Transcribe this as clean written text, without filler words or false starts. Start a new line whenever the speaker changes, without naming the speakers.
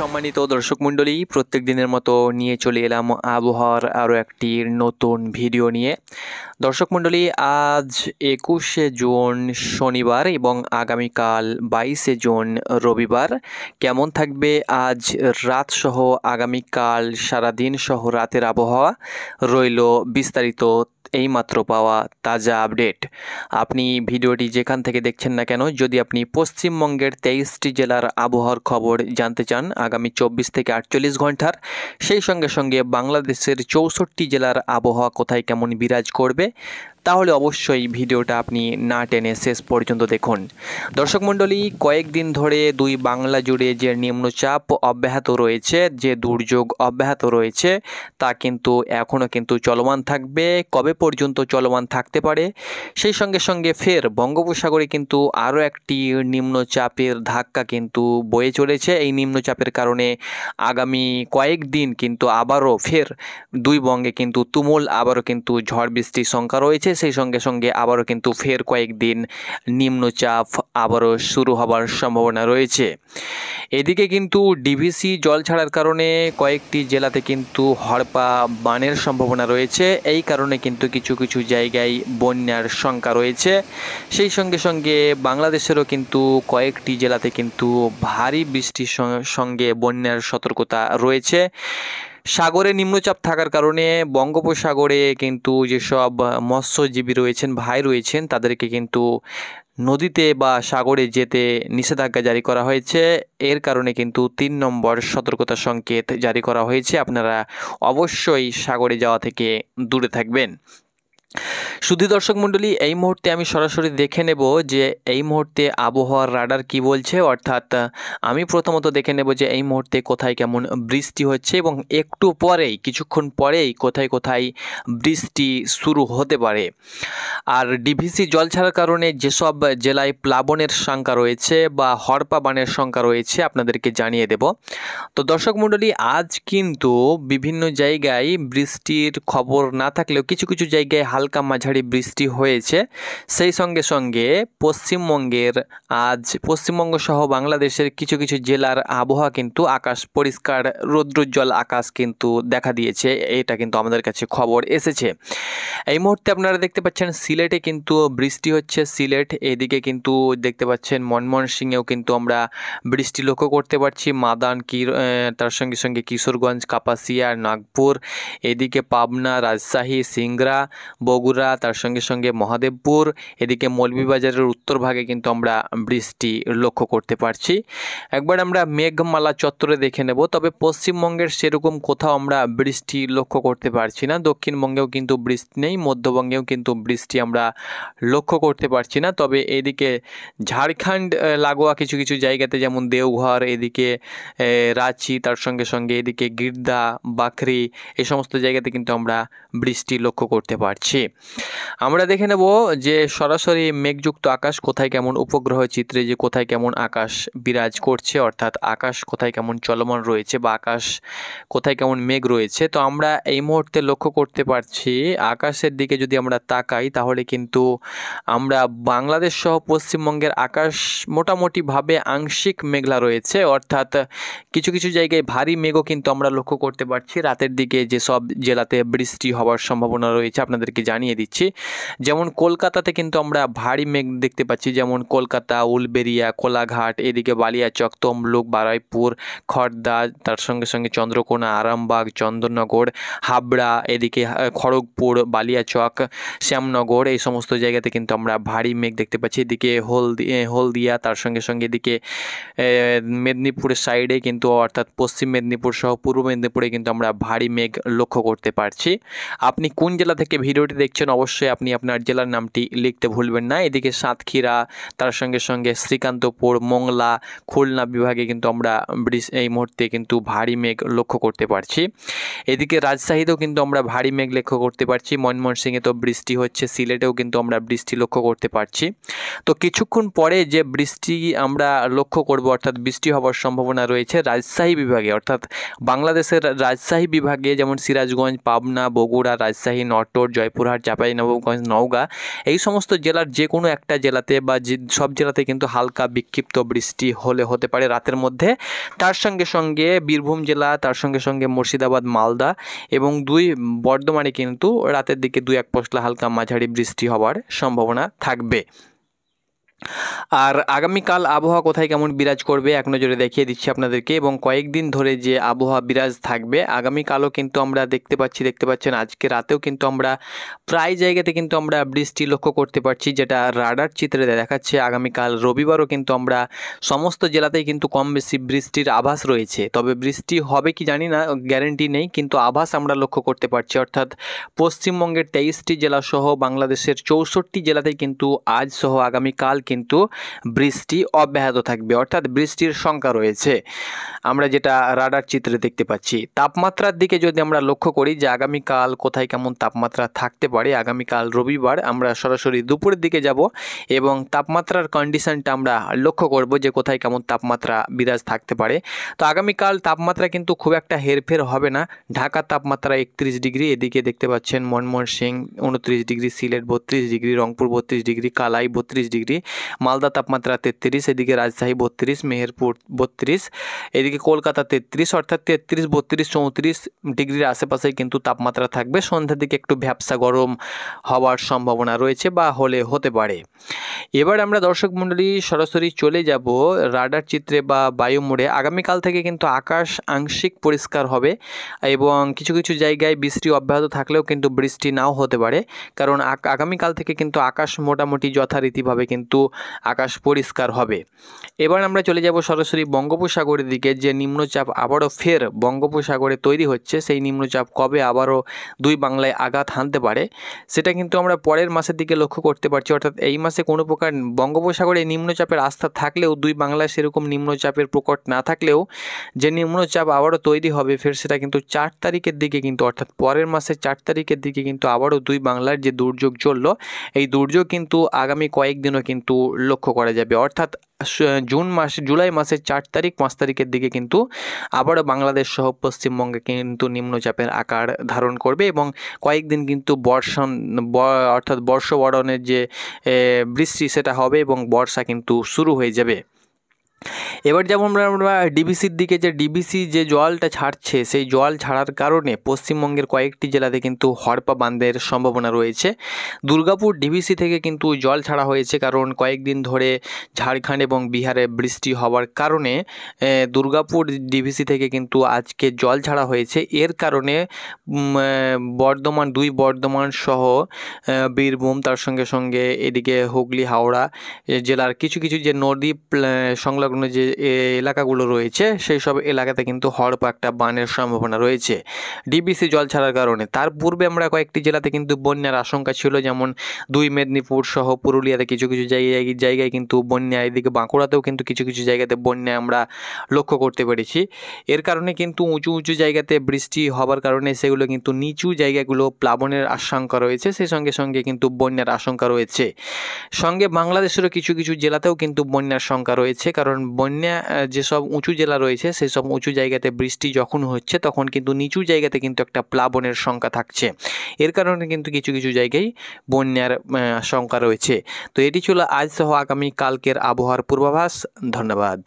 সম্মানিত দর্শক মণ্ডলী, প্রত্যেক দিনের মতো নিয়ে চলে এলাম আবহাওয়ার আরও একটি নতুন ভিডিও নিয়ে। দর্শক মণ্ডলী, আজ 21শে জুন শনিবার এবং আগামীকাল 22শে জুন রবিবার কেমন থাকবে আজ রাত সহ আগামীকাল সারাদিন সহ রাতের আবহাওয়া রইল বিস্তারিত এইমাত্র পাওয়া তাজা আপডেট। আপনি ভিডিওটি যেখান থেকে দেখছেন না কেন, যদি আপনি পশ্চিমবঙ্গের 23টি জেলার আবহাওয়ার খবর জানতে চান আগামী 24 থেকে 48 ঘন্টার, সেই সঙ্গে সঙ্গে বাংলাদেশের 64টি জেলার আবহাওয়া কোথায় কেমন বিরাজ করবে, তাহলে অবশ্যই ভিডিওটা আপনি না টেনে শেষ পর্যন্ত দেখুন। দর্শক মণ্ডলী, কয়েকদিন ধরে দুই বাংলা জুড়ে যে নিম্নচাপ অব্যাহত রয়েছে, যে দুর্যোগ অব্যাহত রয়েছে, তা কিন্তু এখনও কিন্তু চলমান থাকবে। কবে পর্যন্ত চলমান থাকতে পারে, সেই সঙ্গে সঙ্গে ফের বঙ্গোপসাগরে কিন্তু আরও একটি নিম্নচাপের ধাক্কা কিন্তু বয়ে চলেছে। এই নিম্নচাপের কারণে আগামী কয়েকদিন কিন্তু আবারও ফের দুই বঙ্গে কিন্তু তুমুল আবারও কিন্তু ঝড় বৃষ্টির শঙ্কা রয়েছে। সেই সঙ্গে সঙ্গে আবারও কিন্তু ফের কয়েকদিন নিম্নচাপ আবারও শুরু হবার সম্ভাবনা রয়েছে। এদিকে কিন্তু ডিভিসি জল ছাড়ার কারণে কয়েকটি জেলাতে কিন্তু হড়পা বানের সম্ভাবনা রয়েছে। এই কারণে কিন্তু কিছু কিছু জায়গায় বন্যার শঙ্কা রয়েছে। সেই সঙ্গে সঙ্গে বাংলাদেশেরও কিন্তু কয়েকটি জেলাতে কিন্তু ভারী বৃষ্টির সঙ্গে বন্যার সতর্কতা রয়েছে। সাগরে নিম্নচাপ থাকার কারণে বঙ্গোপসাগরে কিন্তু যেসব মৎস্যজীবী রয়েছেন, ভাই রয়েছেন, তাদেরকে কিন্তু নদীতে বা সাগরে যেতে নিষেধাজ্ঞা জারি করা হয়েছে। এর কারণে কিন্তু 3 নম্বর সতর্কতা সংকেত জারি করা হয়েছে। আপনারা অবশ্যই সাগরে যাওয়া থেকে দূরে থাকবেন। শুধু দর্শক মণ্ডলী, এই মুহূর্তে আমি সরাসরি দেখে নেব যে এই মুহূর্তে আবহাওয়ার রাডার কি বলছে, অর্থাৎ আমি প্রথমত দেখে নেব যে এই মুহূর্তে কোথায় কেমন বৃষ্টি হচ্ছে এবং একটু পরেই, কিছুক্ষণ পরেই কোথায় কোথায় বৃষ্টি শুরু হতে পারে। আর ডিভিসি জল ছাড়ার কারণে যেসব জেলায় প্লাবনের শঙ্কা রয়েছে বা হড়পা বানের শঙ্কা রয়েছে আপনাদেরকে জানিয়ে দেব। তো দর্শক মণ্ডলী, আজ কিন্তু বিভিন্ন জায়গায় বৃষ্টির খবর না থাকলেও কিছু কিছু জায়গায় হালকা মাঝারি বৃষ্টি হয়েছে। সেই সঙ্গে সঙ্গে পশ্চিমবঙ্গ সহ বাংলাদেশের কিছু কিছু জেলার আবহাওয়া কিন্তু আকাশ পরিষ্কার, রৌদ্রোজ্জ্বল আকাশ কিন্তু দেখা দিয়েছে। এটা কিন্তু আমাদের কাছে খবর এসেছে। এই মুহূর্তে আপনারা দেখতে পাচ্ছেন সিলেটে কিন্তু বৃষ্টি হচ্ছে। সিলেট, এদিকে কিন্তু দেখতে পাচ্ছেন ময়মনসিংহেও কিন্তু আমরা বৃষ্টি লক্ষ্য করতে পারছি। মাদান, তার সঙ্গে সঙ্গে কিশোরগঞ্জ, কাপাসিয়া, নাগপুর, এদিকে পাবনা, রাজশাহী, সিংড়া, বগুড়া, তার সঙ্গে সঙ্গে মহাদেবপুর, এদিকে মৌলভীবাজারের উত্তর ভাগে কিন্তু আমরা বৃষ্টি লক্ষ্য করতে পারছি। একবার আমরা মেঘমালা চত্বরে দেখে নেব। তবে পশ্চিমবঙ্গের সেরকম কোথাও আমরা বৃষ্টি লক্ষ্য করতে পারছি না। দক্ষিণবঙ্গেও কিন্তু বৃষ্টি নেই, মধ্যবঙ্গেও কিন্তু বৃষ্টি আমরা লক্ষ্য করতে পারছি না। তবে এদিকে ঝাড়খণ্ড লাগোয়া কিছু কিছু জায়গাতে, যেমন দেওঘর, এদিকে রাঁচি, তার সঙ্গে সঙ্গে এদিকে গিরদা, বাখরি, এই সমস্ত জায়গাতে কিন্তু আমরা বৃষ্টি লক্ষ্য করতে পারছি। আমরা দেখে নেব যে সরাসরি মেঘযুক্ত আকাশ কোথায় কেমন, উপগ্রহ চিত্রে যে কোথায় কেমন আকাশ বিরাজ করছে, অর্থাৎ আকাশ কোথায় কেমন চলমান রয়েছে বা আকাশ কোথায় কেমন মেঘ রয়েছে। তো আমরা এই মুহূর্তে লক্ষ্য করতে পারছি আকাশের দিকে যদি আমরা তাকাই, তাহলে কিন্তু আমরা বাংলাদেশ সহ পশ্চিমবঙ্গের আকাশ মোটামুটিভাবে আংশিক মেঘলা রয়েছে, অর্থাৎ কিছু কিছু জায়গায় ভারী মেঘও কিন্তু আমরা লক্ষ্য করতে পারছি। রাতের দিকে যেসব জেলাতে বৃষ্টি হওয়ার সম্ভাবনা রয়েছে আপনাদেরকে জানিয়ে দিচ্ছি। যেমন কলকাতাতে কিন্তু আমরা ভারী মেঘ দেখতে পাচ্ছি, যেমন কলকাতা, উলবেড়িয়া, কোলাঘাট, এদিকে বালিয়াচক, তমলুক, বারুইপুর, খড়দা, তার সঙ্গে সঙ্গে চন্দ্রকোনা, আরামবাগ, চন্দননগর, হাবড়া, এদিকে খড়গপুর, বালিয়াচক, শ্যামনগর, এই সমস্ত জায়গাতে কিন্তু আমরা ভারী মেঘ দেখতে পাচ্ছি। এদিকে হলদিয়া, তার সঙ্গে সঙ্গে এদিকে মেদিনীপুরের সাইডে কিন্তু, অর্থাৎ পশ্চিম মেদিনীপুর সহ পূর্ব মেদিনীপুরে কিন্তু আমরা ভারী মেঘ লক্ষ্য করতে পারছি। আপনি কোন জেলা থেকে ভিডিওটি দেখছেন অবশ্যই আপনি আপনার জেলার নামটি লিখতে ভুলবেন না। এদিকে সাতক্ষীরা, তার সঙ্গে সঙ্গে শ্রীকান্তপুর, মোংলা, খুলনা বিভাগে কিন্তু আমরা এই মুহূর্তে কিন্তু ভারী মেঘ লক্ষ্য করতে পারছি। এদিকে রাজশাহীতেও কিন্তু আমরা ভারী মেঘ লক্ষ্য করতে পারছি। ময়মনসিংহে তো বৃষ্টি হচ্ছে, সিলেটেও কিন্তু আমরা বৃষ্টি লক্ষ্য করতে পারছি। তো কিছুক্ষণ পরে যে বৃষ্টি আমরা লক্ষ্য করব, অর্থাৎ বৃষ্টি হওয়ার সম্ভাবনা রয়েছে রাজশাহী বিভাগে, অর্থাৎ বাংলাদেশের রাজশাহী বিভাগে, যেমন সিরাজগঞ্জ, পাবনা, বগুড়া, রাজশাহী, নটর, জয়পুরহাট, রামপুরহাট, চাঁপাইনবাবগঞ্জ, নওগাঁ এই সমস্ত জেলার যে কোনো একটা জেলাতে বা সব জেলাতে কিন্তু হালকা বিক্ষিপ্ত বৃষ্টি হতে পারে রাতের মধ্যে। তার সঙ্গে সঙ্গে বীরভূম জেলা, তার সঙ্গে সঙ্গে মুর্শিদাবাদ, মালদা এবং বর্ধমানে কিন্তু রাতের দিকে 2-1 পশলা হালকা মাঝারি বৃষ্টি হওয়ার সম্ভাবনা থাকবে। আর আগামীকাল আবহাওয়া কোথায় কেমন বিরাজ করবে এক নজরে দেখিয়ে দিচ্ছি আপনাদেরকে, এবং কয়েকদিন ধরে যে আবহাওয়া বিরাজ থাকবে আগামীকালও কিন্তু আমরা দেখতে পাচ্ছেন আজকে রাতেও কিন্তু আমরা প্রায় জায়গাতে কিন্তু আমরা বৃষ্টি লক্ষ্য করতে পারছি, যেটা রাডার চিত্রে দেখাচ্ছে। আগামীকাল রবিবারও কিন্তু আমরা সমস্ত জেলাতেই কিন্তু কম বেশি বৃষ্টির আভাস রয়েছে, তবে বৃষ্টি হবে কি জানি না, গ্যারেন্টি নেই, কিন্তু আভাস আমরা লক্ষ্য করতে পারছি। অর্থাৎ পশ্চিমবঙ্গের 23টি জেলা সহ বাংলাদেশের 64টি জেলাতেই কিন্তু আজ সহ আগামীকাল কিন্তু বৃষ্টি অব্যাহত থাকবে, অর্থাৎ বৃষ্টির সংখ্যা রয়েছে আমরা যেটা রাডার চিত্রে দেখতে পাচ্ছি। তাপমাত্রার দিকে যদি আমরা লক্ষ্য করি যে আগামীকাল কোথায় কেমন তাপমাত্রা থাকতে পারে, আগামীকাল রবিবার আমরা সরাসরি দুপুরের দিকে যাব এবং তাপমাত্রার কন্ডিশনটা আমরা লক্ষ্য করব যে কোথায় কেমন তাপমাত্রা বিরাজ থাকতে পারে। তো আগামীকাল তাপমাত্রা কিন্তু খুব একটা হেরফের হবে না। ঢাকার তাপমাত্রা 31 ডিগ্রি, এদিকে দেখতে পাচ্ছেন Mymensingh 29 degree, Sylhet 32 degree, Rangpur 32 degree, Kalai 32 degree, Malda তাপমাত্রা 33, এদিকে রাজশাহী 32, মেহেরপুর 32, এদিকে কলকাতা 33, অর্থাৎ 33, 32, 34 ডিগ্রির আশেপাশে কিন্তু তাপমাত্রা থাকবে। সন্ধ্যার দিকে একটু ভ্যাপসা গরম হওয়ার সম্ভাবনা রয়েছে বা হতে পারে। এবার আমরা দর্শক মণ্ডলী সরাসরি চলে যাব রাডার চিত্রে বা বায়ু মোড়ে। আগামীকাল থেকে কিন্তু আকাশ আংশিক পরিষ্কার হবে এবং কিছু কিছু জায়গায় বৃষ্টি অব্যাহত থাকলেও কিন্তু বৃষ্টি নাও হতে পারে, কারণ আগামীকাল থেকে কিন্তু আকাশ মোটামুটি যথারীতিভাবে কিন্তু আকাশ পরিষ্কার হবে। এবার আমরা চলে যাব সরাসরি বঙ্গোপসাগরের দিকে। যে নিম্নচাপ আবারও ফের বঙ্গোপসাগরে তৈরি হচ্ছে, সেই নিম্নচাপ কবে আবারও দুই বাংলায় আঘাত হানতে পারে সেটা কিন্তু আমরা পরের মাসের দিকে লক্ষ্য করতে পারছি। অর্থাৎ এই মাসে কোনো প্রকার বঙ্গোপসাগরে নিম্নচাপের আস্থা থাকলেও, দুই বাংলায় সেরকম নিম্নচাপের প্রকট না থাকলেও যে নিম্নচাপ আবারও তৈরি হবে ফের সেটা কিন্তু 4 তারিখের দিকে কিন্তু, অর্থাৎ পরের মাসের 4 তারিখের দিকে কিন্তু আবারও দুই বাংলার যে দুর্যোগ চললো এই দুর্যোগ কিন্তু আগামী কয়েকদিনও কিন্তু লক্ষ্য করা যাবে। অর্থাৎ জুলাই মাসের 4 তারিখ 5 তারিখের দিকে কিন্তু আবারও বাংলাদেশ সহ পশ্চিমবঙ্গে কিন্তু নিম্নচাপের আকার ধারণ করবে এবং কয়েকদিন কিন্তু অর্থাৎ বর্ষবরণের যে বৃষ্টি সেটা হবে এবং বর্ষা কিন্তু শুরু হয়ে যাবে। এবার যেমন আমরা ডিভিসির দিকে, যে ডিভিসি যে জলটা ছাড়ছে সেই জল ছাড়ার কারণে পশ্চিমবঙ্গের কয়েকটি জেলাতে কিন্তু হড়পা বাঁধের সম্ভাবনা রয়েছে। দুর্গাপুর ডিভিসি থেকে কিন্তু জল ছাড়া হয়েছে, কারণ কয়েকদিন ধরে ঝাড়খণ্ড এবং বিহারে বৃষ্টি হওয়ার কারণে দুর্গাপুর ডিভিসি থেকে কিন্তু আজকে জল ছাড়া হয়েছে। এর কারণে বর্ধমান সহ বীরভূম, তার সঙ্গে সঙ্গে এদিকে হুগলি, হাওড়া জেলার কিছু কিছু যে নদী সংলগ্ন যে এলাকাগুলো রয়েছে সেই সব এলাকাতে কিন্তু হড়পা একটা বানের সম্ভাবনা রয়েছে ডিবিসি জল ছাড়ার কারণে। তার পূর্বে আমরা কয়েকটি জেলাতে কিন্তু বন্যার আশঙ্কা ছিল, যেমন মেদিনীপুর সহ পুরুলিয়াতে কিছু কিছু জায়গায় কিন্তু বন্যা, এদিকে বাঁকুড়াতেও কিন্তু কিছু কিছু জায়গাতে বন্যা আমরা লক্ষ্য করতে পেরেছি। এর কারণে কিন্তু উঁচু উঁচু জায়গাতে বৃষ্টি হবার কারণে সেগুলো কিন্তু নিচু জায়গাগুলো প্লাবনের আশঙ্কা রয়েছে, সেই সঙ্গে সঙ্গে কিন্তু বন্যার আশঙ্কা রয়েছে। সঙ্গে বাংলাদেশেরও কিছু কিছু জেলাতেও কিন্তু বন্যার শঙ্কা রয়েছে, কারণ বন্যা যেসব উঁচু জেলা রয়েছে সেই সব উঁচু জায়গাতে বৃষ্টি যখন হচ্ছে তখন কিন্তু নিচু জায়গাতে কিন্তু একটা প্লাবনের শঙ্কা থাকছে। এর কারণে কিন্তু কিছু কিছু জায়গায় বন্যার শঙ্কা রয়েছে। তো এটি ছিল আজ সহ আগামী কালকের আবহাওয়ার পূর্বাভাস। ধন্যবাদ।